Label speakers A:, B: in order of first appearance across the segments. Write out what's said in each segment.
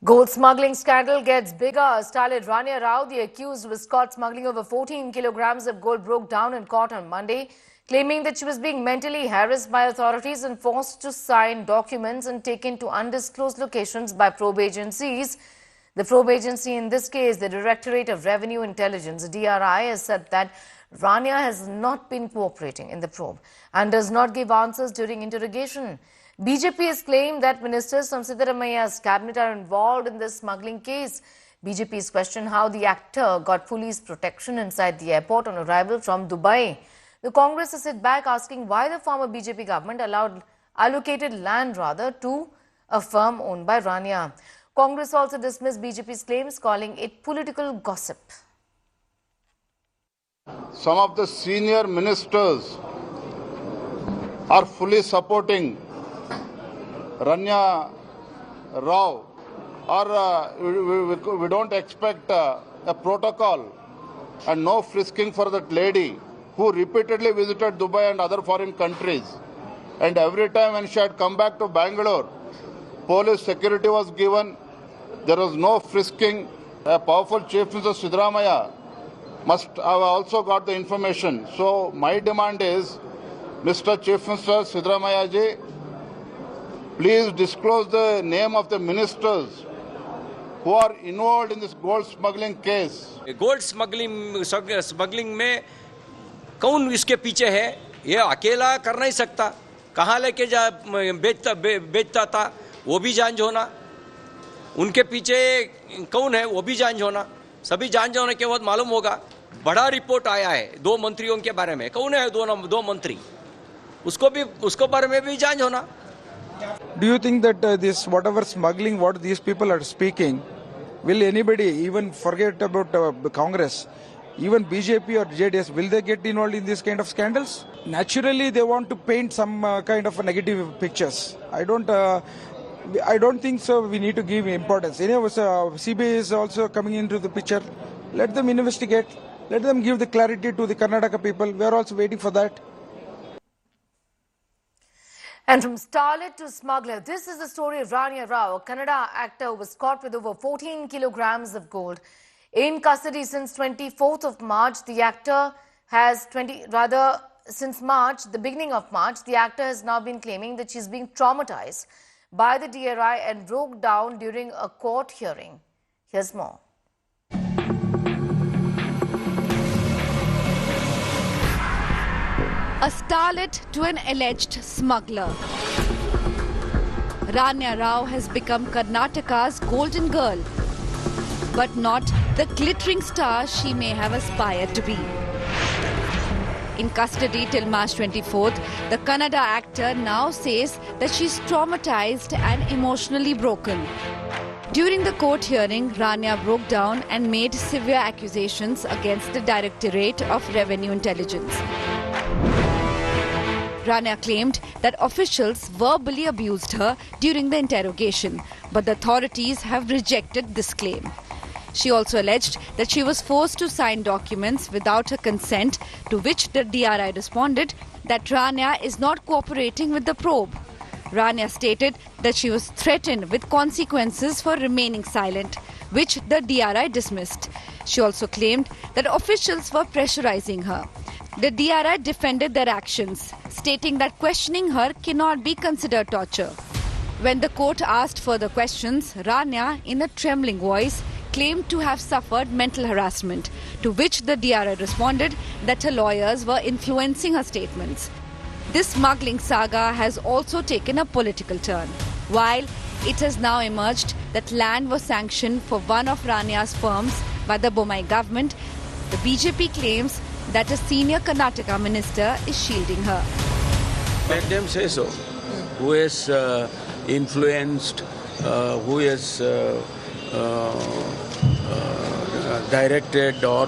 A: Gold smuggling scandal gets bigger. Starlet Rania Rao, the accused, was caught smuggling over 14 kilograms of gold, broke down in court on Monday, claiming that she was being mentally harassed by authorities and forced to sign documents and taken to undisclosed locations by probe agencies. The probe agency, in this case, the Directorate of Revenue Intelligence, DRI, has said that Rania has not been cooperating in the probe and does not give answers during interrogation. BJP has claimed that ministers from Siddaramaia's cabinet are involved in this smuggling case. BJP has questioned how the actor got police protection inside the airport on arrival from Dubai. The Congress has sit back asking why the former BJP government allocated land to a firm owned by Rania. Congress also dismissed BJP's claims, calling it political gossip.
B: Some of the senior ministers are fully supporting Rania Rao, or we don't expect a protocol and no frisking for that lady who repeatedly visited Dubai and other foreign countries. And every time when she had come back to Bangalore, police security was given. There was no frisking. A powerful Chief Minister Siddaramaiah must have also got the information. So my demand is, Mr. Chief Minister Siddaramaiah ji, please disclose the name of the ministers who are involved in this gold smuggling case.
C: Gold smuggling में कौन इसके पीछे है, ये अकेला कर नहीं सकता. कहाँ लेके बेचता था वो भी जांच होना. उनके पीछे कौन है वो भी जांच होना. सभी जांच होने के बाद मालूम होगा. बड़ा रिपोर्ट आया है 2 मंत्रियों के बारे में. कौन है 2 मंत्री, उसको बारे में भी जांच होना.
D: Do you think that this whatever smuggling, what these people are speaking, will anybody even forget about Congress? Even BJP or JDS, will they get involved in this kind of scandals? Naturally, they want to paint some kind of negative pictures. I don't think so. We need to give importance. Anyway, CBI is also coming into the picture. Let them investigate. Let them give the clarity to the Karnataka people. We are also waiting for that.
A: And from starlet to smuggler, this is the story of Rania Rao. A Kannada actor who was caught with over 14 kilograms of gold. In custody since 24th of March, the actor has since March, the beginning of March, the actor has now been claiming that she's being traumatized by the DRI and broke down during a court hearing. Here's more.
E: A starlet to an alleged smuggler. Rania Rao has become Karnataka's golden girl, but not the glittering star she may have aspired to be. In custody till March 24th, the Kannada actor now says that she's traumatized and emotionally broken. During the court hearing, Rania broke down and made severe accusations against the Directorate of Revenue Intelligence. Rania claimed that officials verbally abused her during the interrogation, but the authorities have rejected this claim. She also alleged that she was forced to sign documents without her consent, to which the DRI responded that Rania is not cooperating with the probe. Rania stated that she was threatened with consequences for remaining silent, which the DRI dismissed. She also claimed that officials were pressurizing her. The DRI defended their actions, stating that questioning her cannot be considered torture. When the court asked further questions, Rania, in a trembling voice, claimed to have suffered mental harassment, to which the DRI responded that her lawyers were influencing her statements. This smuggling saga has also taken a political turn, while it has now emerged that land was sanctioned for one of Rania's firms by the Bommai government. The BJP claims that a senior Karnataka minister is shielding her.
C: Let them say so. Who has influenced, who has directed, or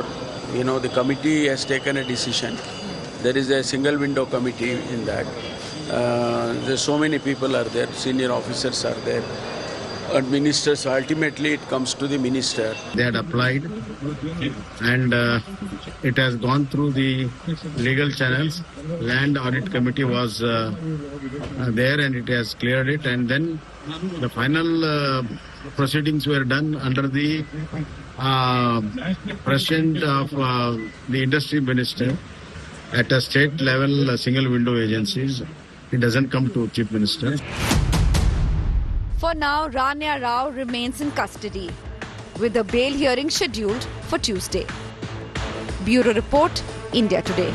C: the committee has taken a decision. There is a single window committee in that. There's so many people are there, senior officers are there.
F: administer. So ultimately, it comes to the minister.
G: They had applied, and it has gone through the legal channels. Land Audit Committee was there, and it has cleared it. And then the final proceedings were done under the president of the industry minister at a state level, single window agencies. It doesn't come to chief minister.
E: For now, Rania Rao remains in custody, with a bail hearing scheduled for Tuesday. Bureau Report, India Today.